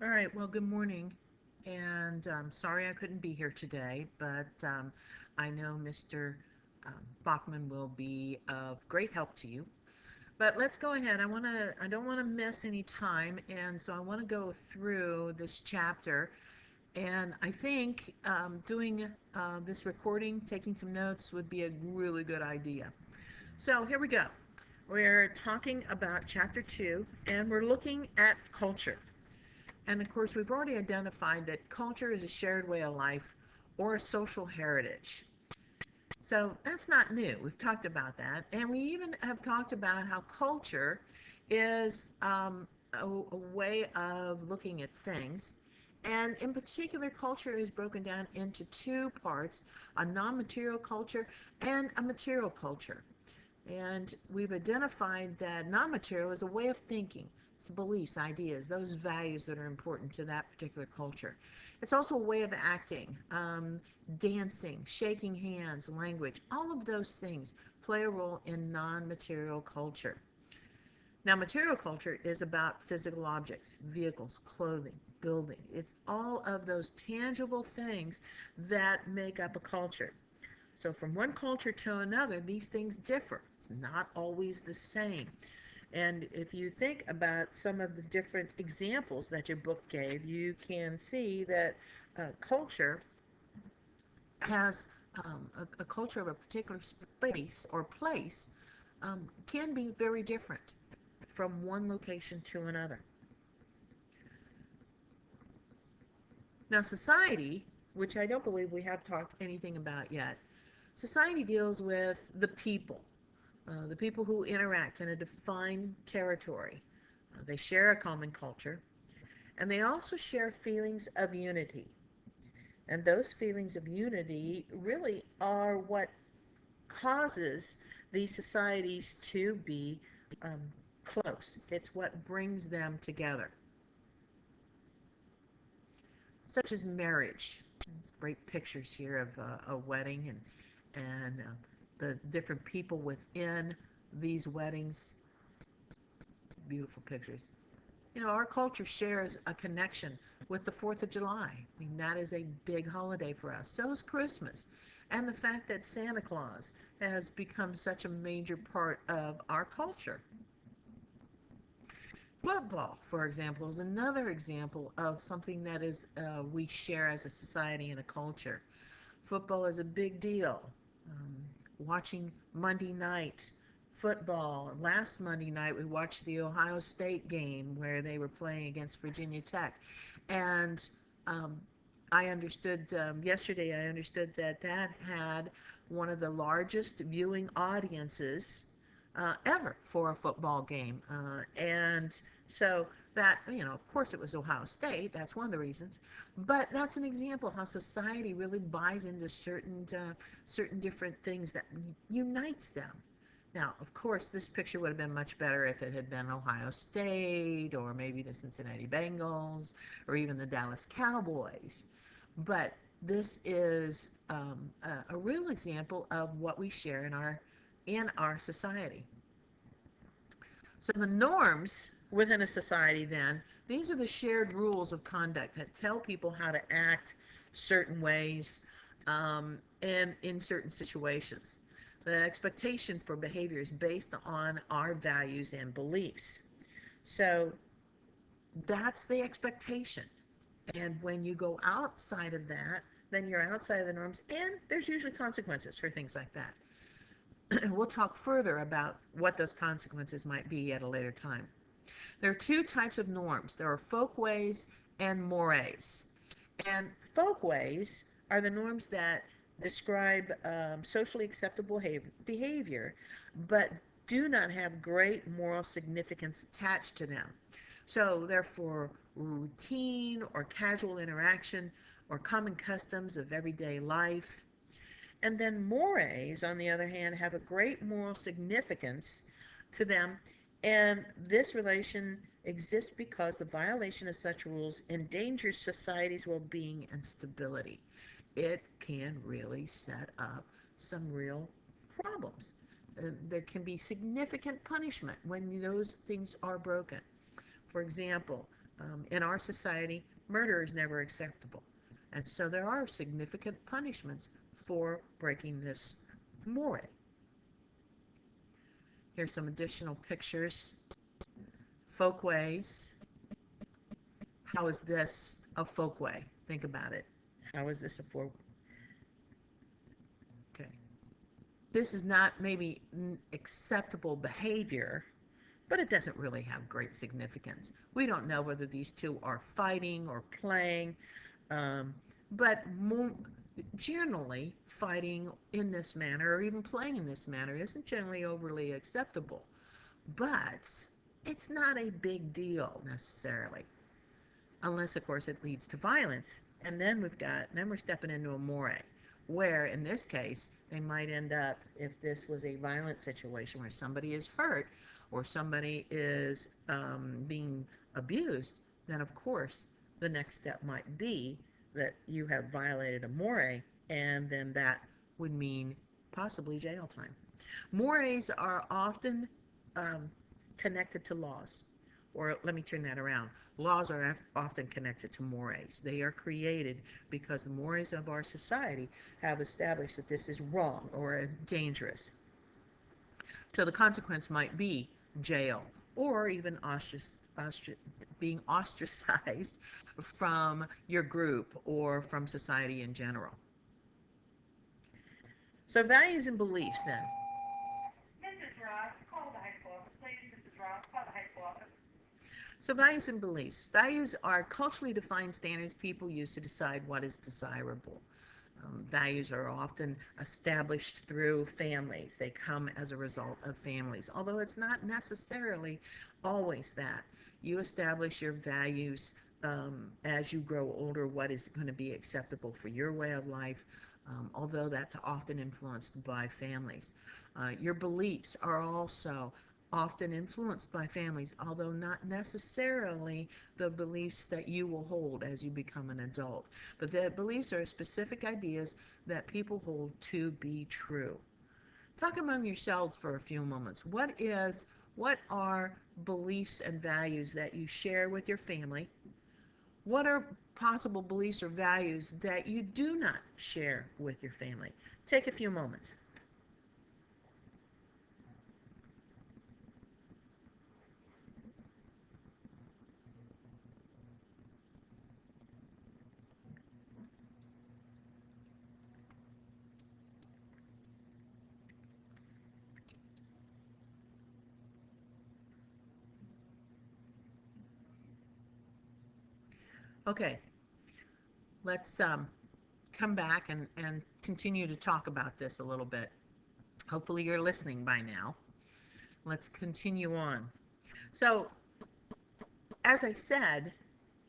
All right, well, good morning. And sorry I couldn't be here today, but I know Mr. Bachman will be of great help to you. But let's go ahead. I don't want to miss any time, and so I want to go through this chapter. And I think doing this recording, taking some notes would be a really good idea. So here we go. We're talking about chapter 2, and we're looking at culture. And of course, we've already identified that culture is a shared way of life or a social heritage. So that's not new. We've talked about that. And we even have talked about how culture is a way of looking at things. And in particular, culture is broken down into two parts, a non material culture and a material culture. And we've identified that non-material is a way of thinking. It's beliefs, ideas, those values that are important to that particular culture. It's also a way of acting, dancing, shaking hands, language. All of those things play a role in non-material culture. Now, material culture is about physical objects, vehicles, clothing, building. It's all of those tangible things that make up a culture. So from one culture to another, these things differ. It's not always the same. And if you think about some of the different examples that your book gave, you can see that culture has a culture of a particular space or place can be very different from one location to another. Now, society, which I don't believe we have talked anything about yet, society deals with the people who interact in a defined territory. They share a common culture, and they also share feelings of unity. And those feelings of unity really are what causes these societies to be um, close. It's what brings them together, such as marriage. There's great pictures here of a wedding and the different people within these weddings. Beautiful pictures. You know, our culture shares a connection with the 4th of July. I mean, that is a big holiday for us. So is Christmas. And the fact that Santa Claus has become such a major part of our culture. Football, for example, is another example of something that is we share as a society and a culture. Football is a big deal. Um, Watching Monday night football. Last Monday night, we watched the Ohio State game where they were playing against Virginia Tech. And um, I understood yesterday, I understood that that had one of the largest viewing audiences ever for a football game. And so that, you know, of course it was Ohio State. That's one of the reasons. But that's an example of how society really buys into certain different things that unites them. Now, of course, this picture would have been much better if it had been Ohio State or maybe the Cincinnati Bengals or even the Dallas Cowboys. But this is a real example of what we share in our society. So the norms within a society then, these are the shared rules of conduct that tell people how to act certain ways and in certain situations. The expectation for behavior is based on our values and beliefs. So that's the expectation. And when you go outside of that, then you're outside of the norms, and there's usually consequences for things like that. We'll talk further about what those consequences might be at a later time. There are two types of norms. There are folkways and mores. And folkways are the norms that describe socially acceptable behavior, but do not have great moral significance attached to them. So, therefore, routine or casual interaction or common customs of everyday life. And then mores, on the other hand, have a great moral significance to them, and this relation exists because the violation of such rules endangers society's well-being and stability. It can really set up some real problems. There can be significant punishment when those things are broken. For example, In our society, murder is never acceptable. And so there are significant punishments for breaking this mores. Here's some additional pictures. Folkways. How is this a folkway? Think about it. How is this a folk? Okay. This is not maybe acceptable behavior, but it doesn't really have great significance. We don't know whether these two are fighting or playing, but more generally, fighting in this manner or even playing in this manner isn't generally overly acceptable. But it's not a big deal necessarily, unless, of course, it leads to violence. And then we're stepping into a moray, where in this case, they might end up, if this was a violent situation where somebody is hurt or somebody is being abused, then of course the next step might be that you have violated a moray, and then that would mean possibly jail time. Mores are often connected to laws, or let me turn that around. Laws are often connected to mores. They are created because the mores of our society have established that this is wrong or dangerous. So the consequence might be jail or even being ostracized from your group or from society in general. So values and beliefs then. Mrs. Ross, call the high school office, please. Mrs. Ross, call the high school office. So values and beliefs. Values are culturally defined standards people use to decide what is desirable. Values are often established through families. They come as a result of families, although it's not necessarily always that. You establish your values as you grow older, what is going to be acceptable for your way of life, although that's often influenced by families. Your beliefs are also often influenced by families, although not necessarily the beliefs that you will hold as you become an adult. But the beliefs are specific ideas that people hold to be true. Talk among yourselves for a few moments. What are beliefs and values that you share with your family? What are possible beliefs or values that you do not share with your family? Take a few moments. Okay, let's come back and continue to talk about this a little bit. Hopefully you're listening by now. Let's continue on. So, as I said,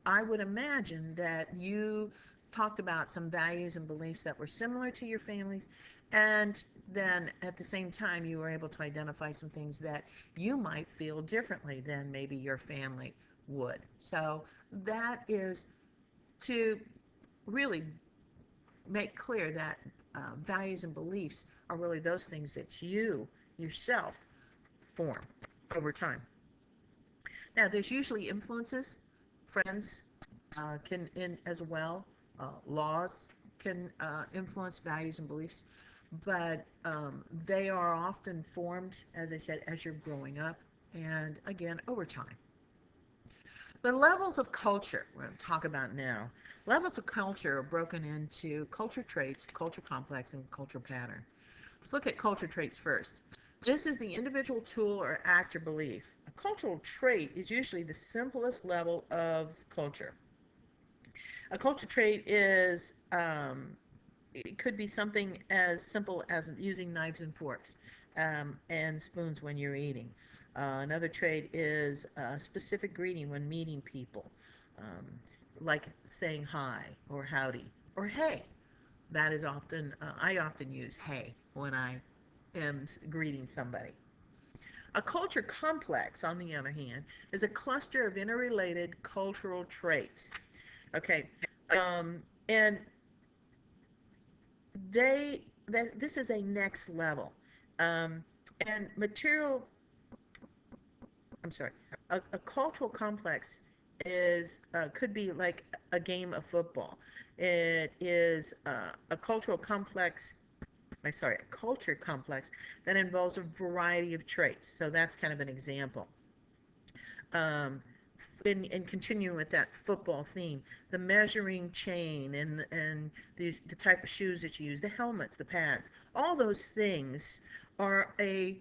I would imagine that you talked about some values and beliefs that were similar to your family's, and then at the same time you were able to identify some things that you might feel differently than maybe your family would. So that is to really make clear that values and beliefs are really those things that you yourself form over time. Now, there's usually influences, friends can in as well, laws can influence values and beliefs, but they are often formed, as I said, as you're growing up, and again over time. The levels of culture we're going to talk about now. Levels of culture are broken into culture traits, culture complex, and culture pattern. Let's look at culture traits first. This is the individual tool or act or belief. A cultural trait is usually the simplest level of culture. A culture trait is, it could be something as simple as using knives and forks and spoons when you're eating. Another trait is specific greeting when meeting people, um, like saying hi or howdy or hey. That is often, I often use hey when I am greeting somebody. A culture complex, on the other hand, is a cluster of interrelated cultural traits. Okay, and this is a next level. Um, and material, I'm sorry, a cultural complex is could be like a game of football. It is a cultural complex. A culture complex that involves a variety of traits. So that's kind of an example. Um, in continuing with that football theme, the measuring chain and the type of shoes that you use, the helmets, the pads, all those things are a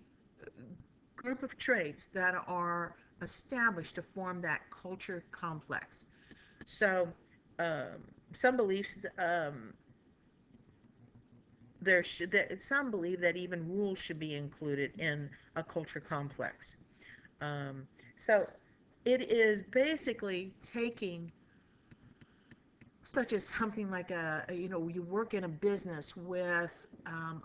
group of traits that are established to form that culture complex. So, um, some beliefs some believe that even rules should be included in a culture complex. Um, so, it is basically taking such as something like you work in a business with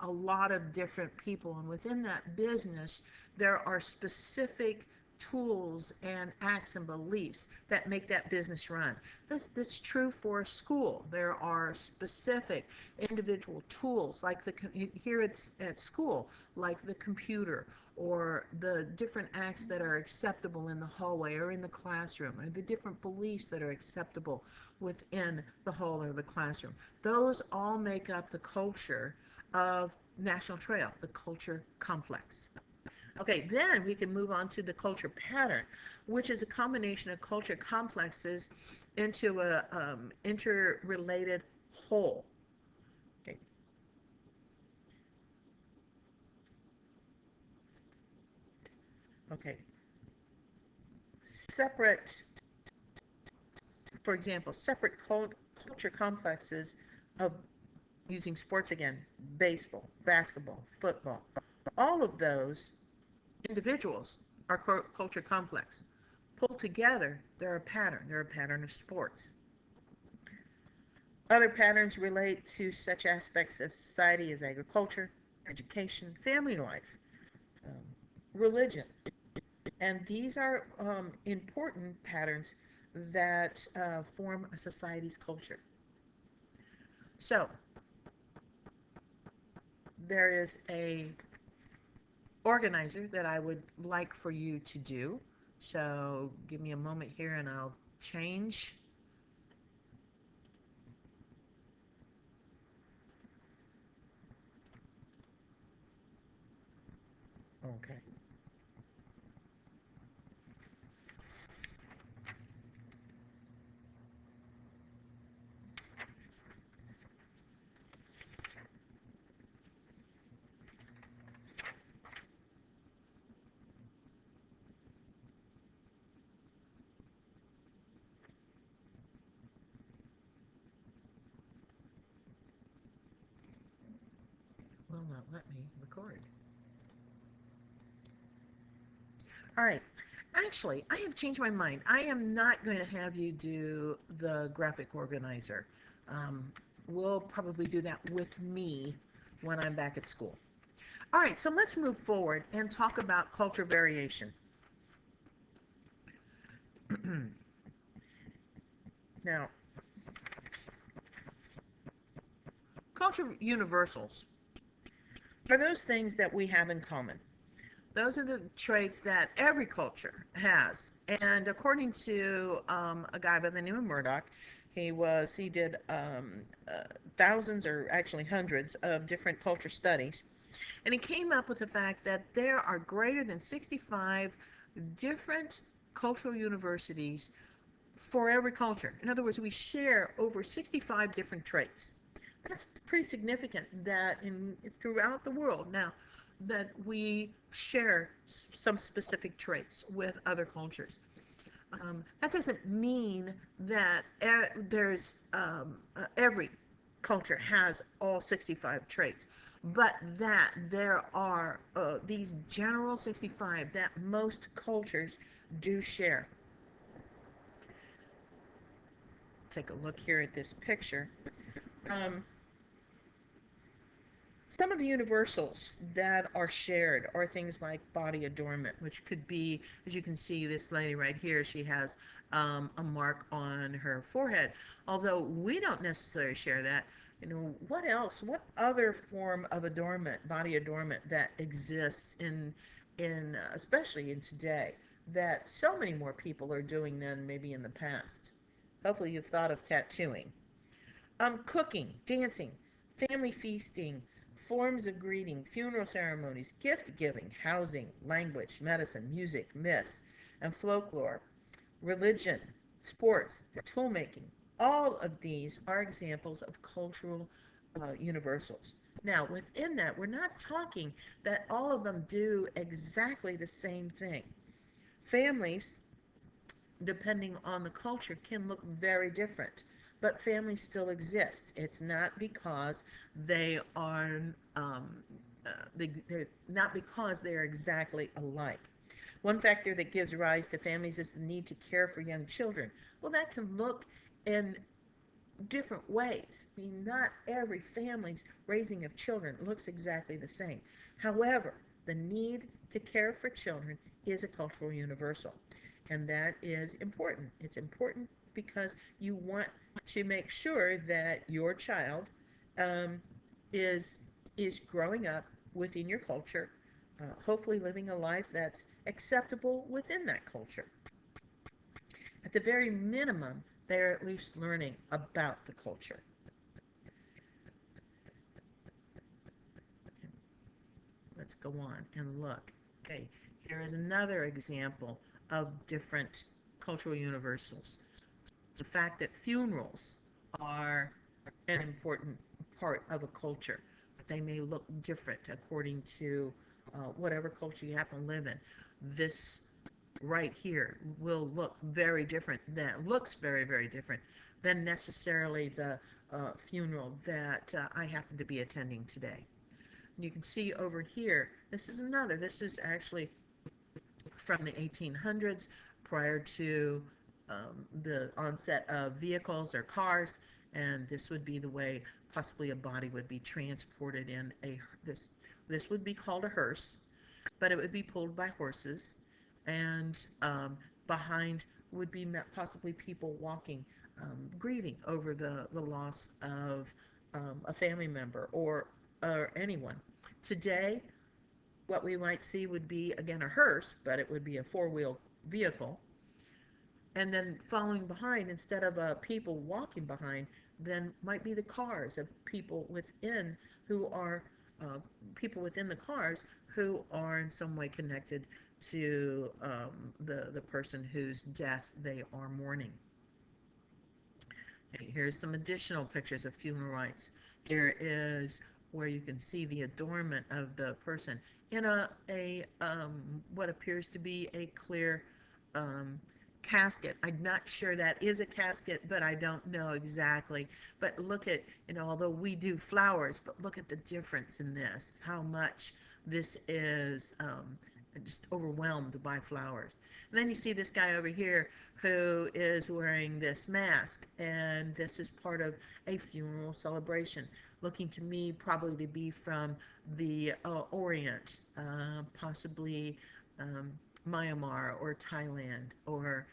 a lot of different people, and within that business there are specific tools and acts and beliefs that make that business run. That's true for a school. There are specific individual tools like here at school, like the computer, or the different acts that are acceptable in the hallway or in the classroom, or the different beliefs that are acceptable within the hall or the classroom. Those all make up the culture of National Trail, the culture complex. Okay, then we can move on to the culture pattern, which is a combination of culture complexes into a interrelated whole. Okay. Okay. Separate, for example, separate culture complexes of using sports again, baseball, basketball, football. All of those individuals are culture complex. Pulled together, they're a pattern. They're a pattern of sports. Other patterns relate to such aspects of society as agriculture, education, family life, um, religion. And these are important patterns that form a society's culture. So, there is a organizer that I would like for you to do. So give me a moment here and I'll change. Okay. Will not let me record. All right. Actually, I have changed my mind. I am not going to have you do the graphic organizer. Um, we'll probably do that with me when I'm back at school. All right, so let's move forward and talk about culture variation. Now, culture universals are those things that we have in common. Those are the traits that every culture has. And according to a guy by the name of Murdoch, he did thousands or actually hundreds of different culture studies, and he came up with the fact that there are greater than 65 different cultural universities for every culture. In other words, we share over 65 different traits. That's pretty significant that in throughout the world now that we share some specific traits with other cultures. That doesn't mean that every culture has all 65 traits, but that there are these general 65 that most cultures do share. Take a look here at this picture. Um, Some of the universals that are shared are things like body adornment, which could be, as you can see, this lady right here, she has a mark on her forehead. Although we don't necessarily share that, what else? What other form of adornment, body adornment, that exists in especially in today, that so many more people are doing than maybe in the past. Hopefully you've thought of tattooing. Cooking, dancing, family feasting, forms of greeting, funeral ceremonies, gift giving, housing, language, medicine, music, myths, and folklore, religion, sports, tool making. All of these are examples of cultural universals. Now, within that, we're not talking that all of them do exactly the same thing. Families, depending on the culture, can look very different, but families still exist. It's not because they are they're not because they are exactly alike. One factor that gives rise to families is the need to care for young children. Well, that can look in different ways. I mean, not every family's raising of children looks exactly the same. However, the need to care for children is a cultural universal, and that is important. It's important because you want to make sure that your child um, is growing up within your culture, hopefully living a life that's acceptable within that culture. At the very minimum, they're at least learning about the culture. Let's go on and look. Okay, here is another example of different cultural universals. The fact that funerals are an important part of a culture, but they may look different according to whatever culture you happen to live in. This right here will look very different, that looks very, very different than necessarily the funeral that I happen to be attending today. You can see over here, this is actually from the 1800s, prior to the onset of vehicles or cars, and this would be the way possibly a body would be transported in this would be called a hearse, but it would be pulled by horses, and behind would be possibly people walking, grieving over the loss of a family member or anyone. Today, what we might see would be, again, a hearse, but it would be a four-wheel vehicle. And then following behind, instead of people walking behind, then might be the cars of people within who are people within the cars who are in some way connected to the person whose death they are mourning. Okay, here's some additional pictures of funeral rites. Here is where you can see the adornment of the person in a what appears to be a clear um, casket. I'm not sure that is a casket, but I don't know exactly. But look at, although we do flowers, but look at the difference in this, how much this is just overwhelmed by flowers. And then you see this guy over here who is wearing this mask, and this is part of a funeral celebration, looking to me probably to be from the Orient, possibly Myanmar or Thailand or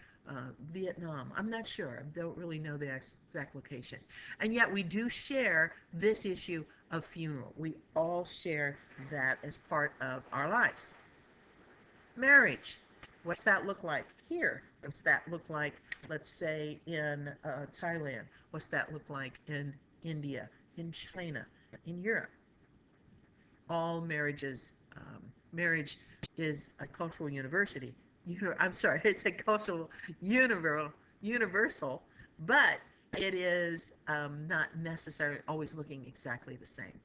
Vietnam. I'm not sure. I don't really know the exact location. And yet we do share this issue of funeral. We all share that as part of our lives. Marriage. What's that look like here? What's that look like, let's say, in Thailand? What's that look like in India, in China, in Europe? All marriages, marriage is a cultural university. I'm sorry, it's a cultural universal, but it is not necessarily always looking exactly the same.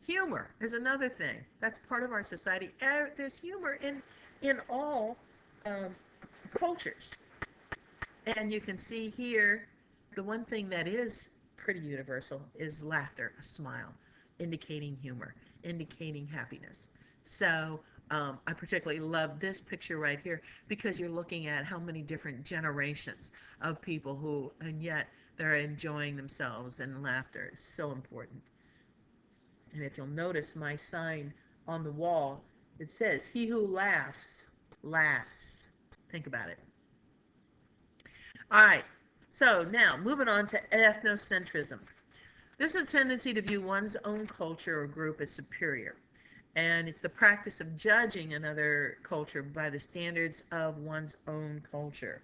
Humor is another thing that's part of our society. There's humor in all um, cultures, and you can see here the one thing that is pretty universal is laughter, a smile, indicating humor, indicating happiness. So I particularly love this picture right here because you're looking at how many different generations of people who, and yet they're enjoying themselves, and laughter is so important. And if you'll notice my sign on the wall, it says, "He who laughs, lasts." Think about it. All right, so now moving on to ethnocentrism. This is a tendency to view one's own culture or group as superior. And it's the practice of judging another culture by the standards of one's own culture.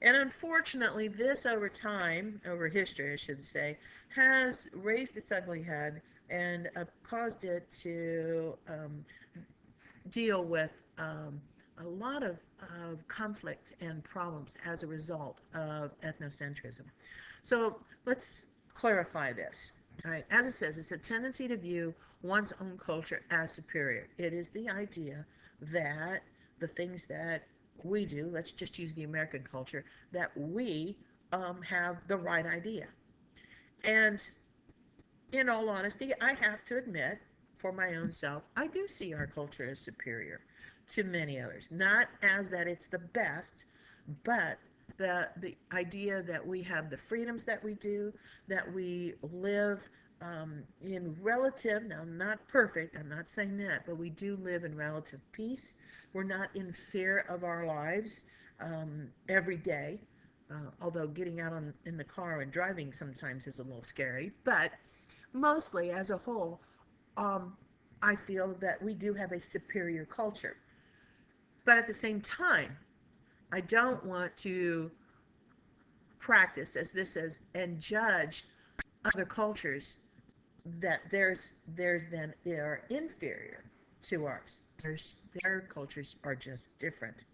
And unfortunately, this over time, over history, I should say, has raised its ugly head and caused it to deal with a lot of conflict and problems as a result of ethnocentrism. So let's clarify this. All right, as it says, it's a tendency to view one's own culture as superior. It is the idea that the things that we do, let's just use the American culture, that we have the right idea. And in all honesty, I have to admit, for my own self, I do see our culture as superior to many others. Not as that it's the best, but the idea that we have the freedoms that we do, that we live in relative, now not perfect, I'm not saying that, but we do live in relative peace. We're not in fear of our lives every day, although getting out in the car and driving sometimes is a little scary. But mostly as a whole, um, I feel that we do have a superior culture. But at the same time, I don't want to practice as this is and judge other cultures that there's then are inferior to ours. Their cultures are just different.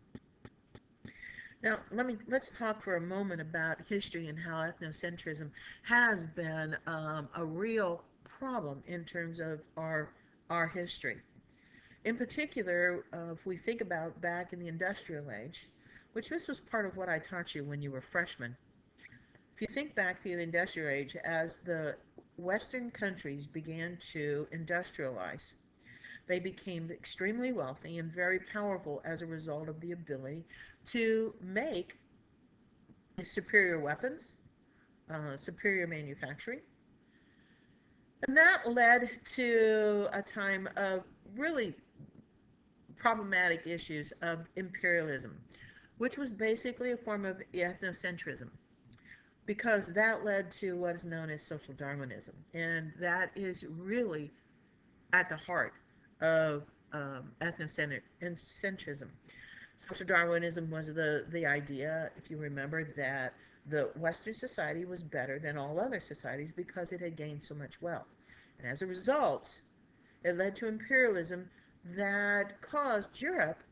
Now let's talk for a moment about history and how ethnocentrism has been a real problem in terms of our history. In particular, if we think about back in the industrial age, which this was part of what I taught you when you were freshmen. If you think back to the industrial age, as the Western countries began to industrialize, they became extremely wealthy and very powerful as a result of the ability to make superior weapons, superior manufacturing. And that led to a time of really problematic issues of imperialism, which was basically a form of ethnocentrism, because that led to what is known as social Darwinism. And that is really at the heart of ethnocentrism. Social Darwinism was the idea, if you remember, that the Western society was better than all other societies because it had gained so much wealth. And as a result, it led to imperialism that caused Europe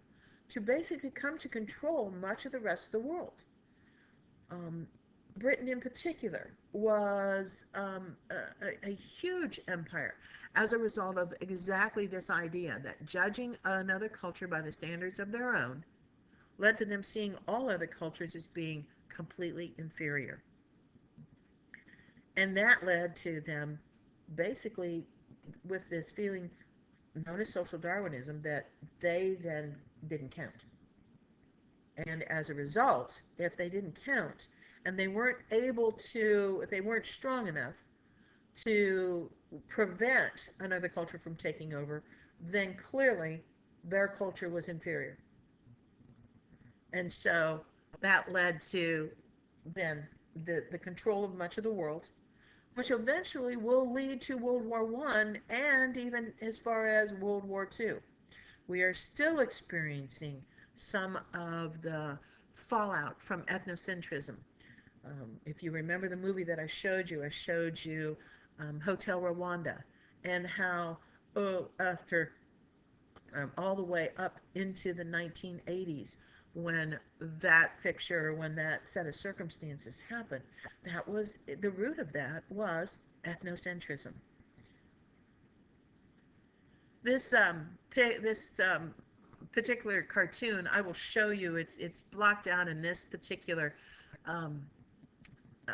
to basically come to control much of the rest of the world. Britain in particular was a huge empire as a result of exactly this idea that judging another culture by the standards of their own led to them seeing all other cultures as being completely inferior. And that led to them basically with this feeling known as social Darwinism that they then didn't count. And as a result, if they didn't count and they weren't able to, if they weren't strong enough to prevent another culture from taking over, then clearly their culture was inferior. And so that led to then the control of much of the world, which eventually will lead to World War I and even as far as World War II. We are still experiencing some of the fallout from ethnocentrism. If you remember the movie that I showed you Hotel Rwanda, and how after all the way up into the 1980s, when that picture, when that set of circumstances happened, that was the root of that was ethnocentrism. This particular cartoon, I will show you. It's blocked out in um, uh,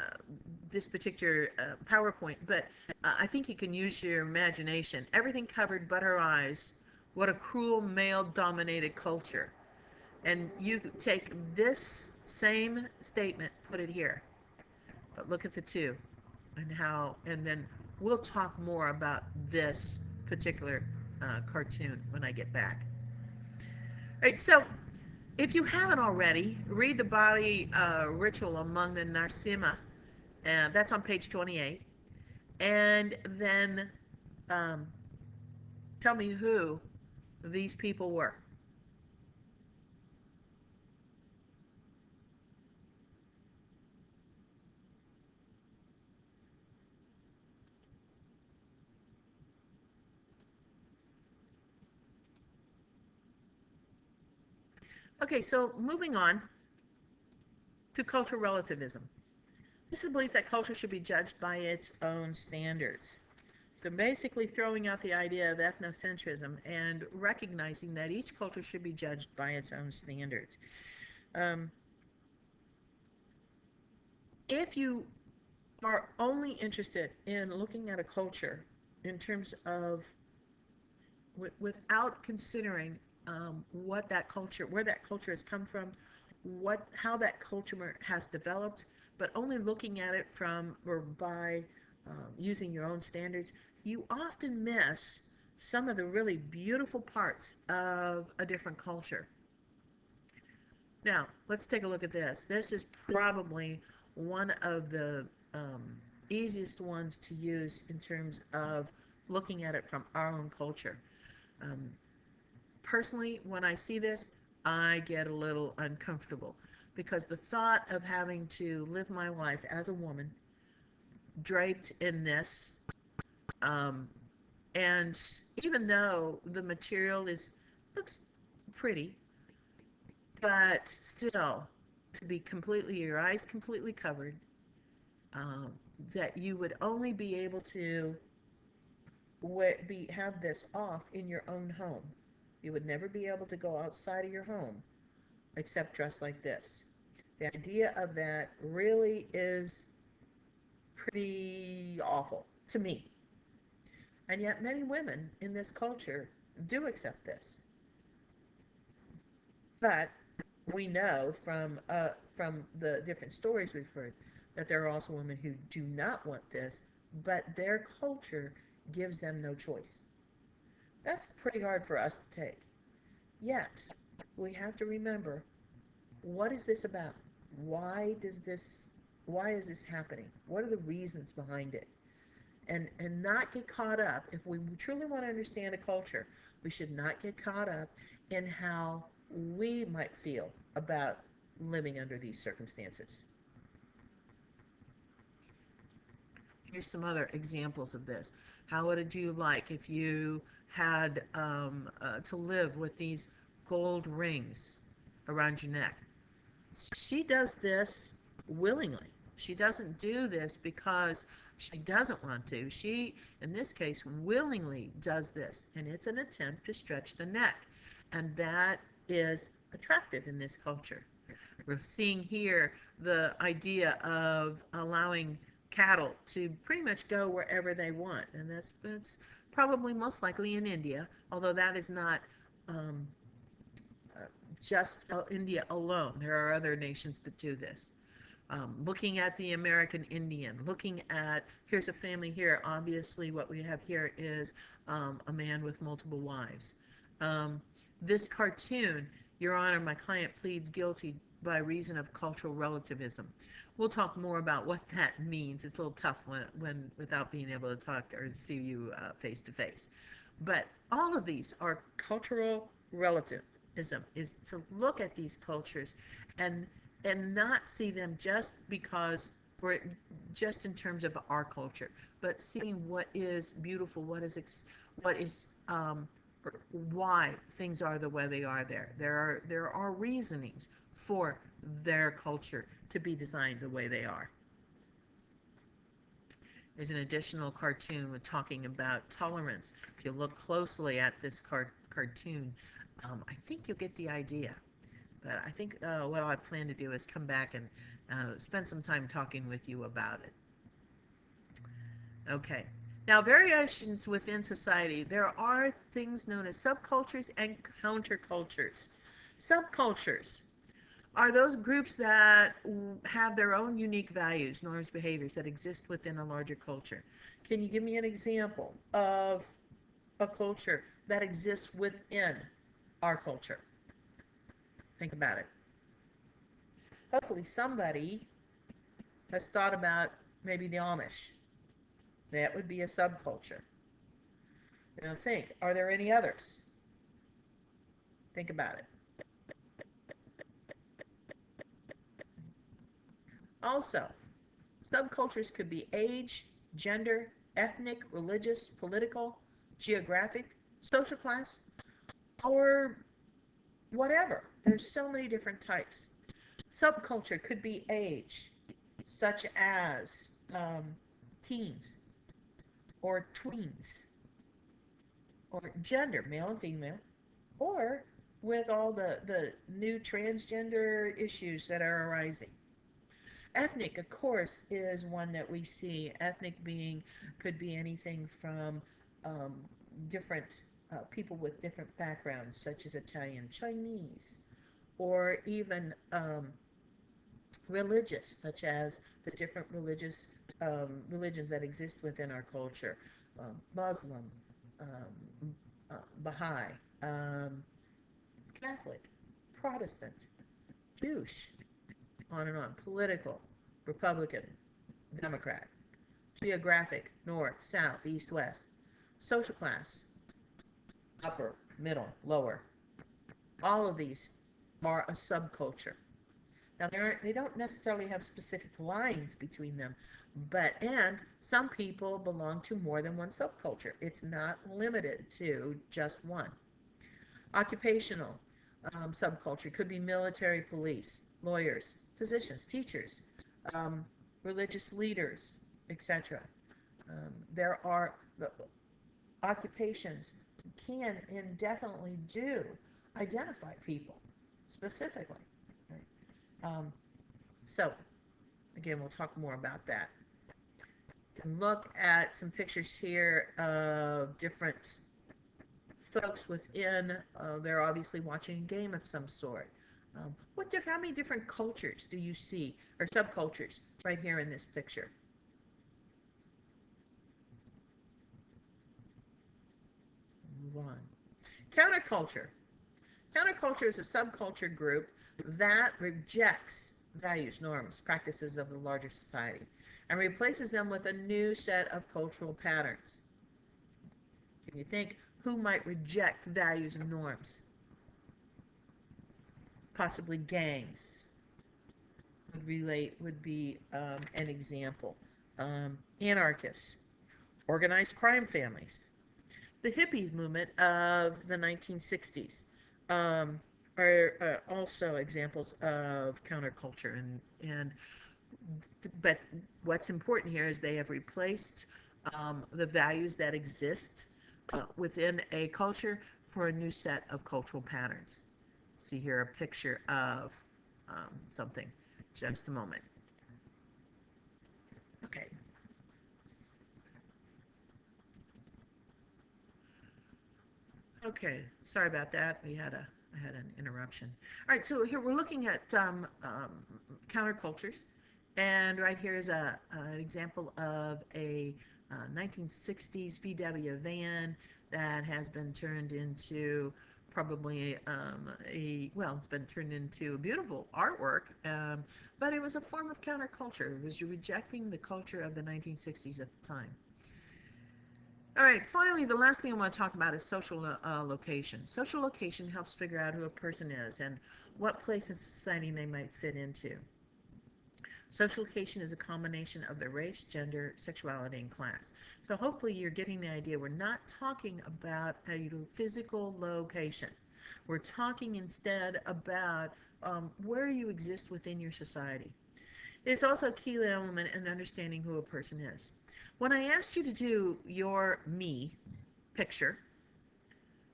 this particular PowerPoint, but I think you can use your imagination. Everything covered but her eyes. What a cruel male-dominated culture. And you take this same statement, put it here, but look at the two and how, and then we'll talk more about this particular cartoon when I get back. All right, so if you haven't already, read the body ritual among the Narasimha, and that's on page 28. And then um, Tell me who these people were. Okay, so moving on to cultural relativism. This is the belief that culture should be judged by its own standards. So basically throwing out the idea of ethnocentrism and recognizing that each culture should be judged by its own standards. Um, if you are only interested in looking at a culture in terms of without considering what that culture, where that culture has come from, how that culture has developed, but only looking at it from or by using your own standards, you often miss some of the really beautiful parts of a different culture. Now, let's take a look at this. This is probably one of the easiest ones to use in terms of looking at it from our own culture. Um, Personally, when I see this, I get a little uncomfortable because the thought of having to live my life as a woman draped in this, um, and even though the material looks pretty, but still to be completely, your eyes completely covered, um, that you would only be able to have this off in your own home. You would never be able to go outside of your home except dressed like this. The idea of that really is pretty awful to me. And yet many women in this culture do accept this. But we know from the different stories we've heard that there are also women who do not want this, but their culture gives them no choice. That's pretty hard for us to take. Yet, we have to remember, what is this about? Why does this why is this happening? What are the reasons behind it? And not get caught up. If we truly want to understand a culture, we should not get caught up in how we might feel about living under these circumstances. Here's some other examples of this. How would you like if you had to live with these gold rings around your neck? She does this willingly. She doesn't do this because she doesn't want to. She, in this case, willingly does this, and it's an attempt to stretch the neck. And that is attractive in this culture. We're seeing here the idea of allowing cattle to pretty much go wherever they want, and that's probably most likely in India, although that is not um, just India alone. There are other nations that do this. Looking at the American Indian, looking at, here's a family here. Obviously, what we have here is a man with multiple wives. This cartoon, Your Honor, my client pleads guilty by reason of cultural relativism. We'll talk more about what that means. It's a little tough when without being able to talk or see you face to face. But all of these are cultural relativism, is to look at these cultures and not see them just because or just in terms of our culture, but seeing what is beautiful, what is why things are the way they are there. There are reasonings for their culture to be designed the way they are. There's an additional cartoon with talking about tolerance. If you look closely at this cartoon, I think you'll get the idea. But I think what I plan to do is come back and spend some time talking with you about it. Okay. Now, variations within society. There are things known as subcultures and countercultures. Subcultures are those groups that have their own unique values, norms, behaviors that exist within a larger culture. Can you give me an example of a culture that exists within our culture? Think about it. Hopefully somebody has thought about maybe the Amish. That would be a subculture. Now think, are there any others? Think about it. Also, subcultures could be age, gender, ethnic, religious, political, geographic, social class, or whatever. There's so many different types. Subculture could be age, such as teens or tweens, or gender, male and female, or with all the new transgender issues that are arising. Ethnic, of course, is one that we see. Ethnic being could be anything from um, different people with different backgrounds, such as Italian, Chinese, or even religious, such as the different religions that exist within our culture, Muslim, Baha'i, um, Catholic, Protestant, Jewish, on and on. Political, Republican, Democrat. Geographic, north, south, east, west. Social class, upper, middle, lower. All of these are a subculture. Now, they don't necessarily have specific lines between them, and some people belong to more than one subculture. It's not limited to just one. Occupational subculture could be military, police, lawyers, physicians, teachers, um, religious leaders, etc. There are the occupations can and definitely do identify people specifically. Right? So, again, we'll talk more about that. You can look at some pictures here of different folks within, they're obviously watching a game of some sort. How many different cultures do you see, or subcultures, right here in this picture? Move on. Counterculture. Counterculture is a subculture group that rejects values, norms, practices of the larger society and replaces them with a new set of cultural patterns. Can you think who might reject values and norms? Possibly gangs would be an example. Anarchists, organized crime families, the hippies movement of the 1960s are also examples of counterculture, but what's important here is they have replaced the values that exist within a culture for a new set of cultural patterns. See here a picture of something. Just a moment. Okay. Okay. Sorry about that. I had an interruption. All right. So here we're looking at countercultures, and right here is an example of a 1960s VW van that has been turned into probably it's been turned into a beautiful artwork, but it was a form of counterculture. It was rejecting the culture of the 1960s at the time. All right, finally, the last thing I want to talk about is social location. Social location helps figure out who a person is and what place in society they might fit into. Social location is a combination of their race, gender, sexuality, and class. So hopefully you're getting the idea. We're not talking about a physical location. We're talking instead about where you exist within your society. It's also a key element in understanding who a person is. When I asked you to do your me picture,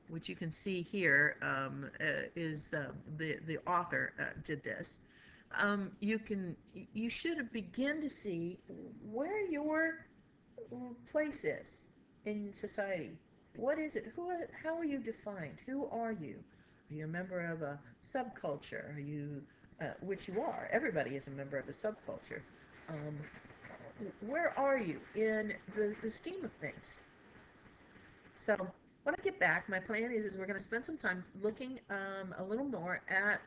which you can see here, is the author did this. You should begin to see where your place is in society. What is it? How are you defined? Who are you? Are you a member of a subculture? Are you, which you are? Everybody is a member of a subculture. Um, where are you in the scheme of things? So when I get back, my plan is we're going to spend some time looking a little more at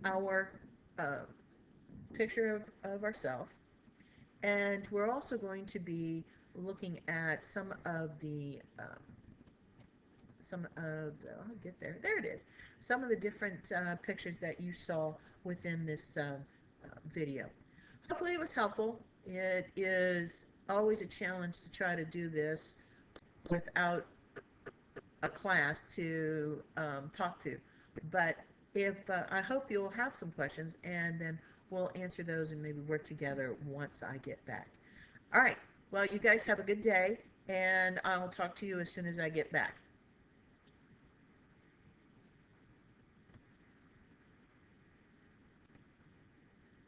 our uh, picture of ourselves, and we're also going to be looking at some of the some of the, I'll get there. There it is. Some of the different pictures that you saw within this video. Hopefully it was helpful. It is always a challenge to try to do this without a class to talk to. But if I hope you'll have some questions, and then we'll answer those and maybe work together once I get back. All right. Well, you guys have a good day, and I'll talk to you as soon as I get back.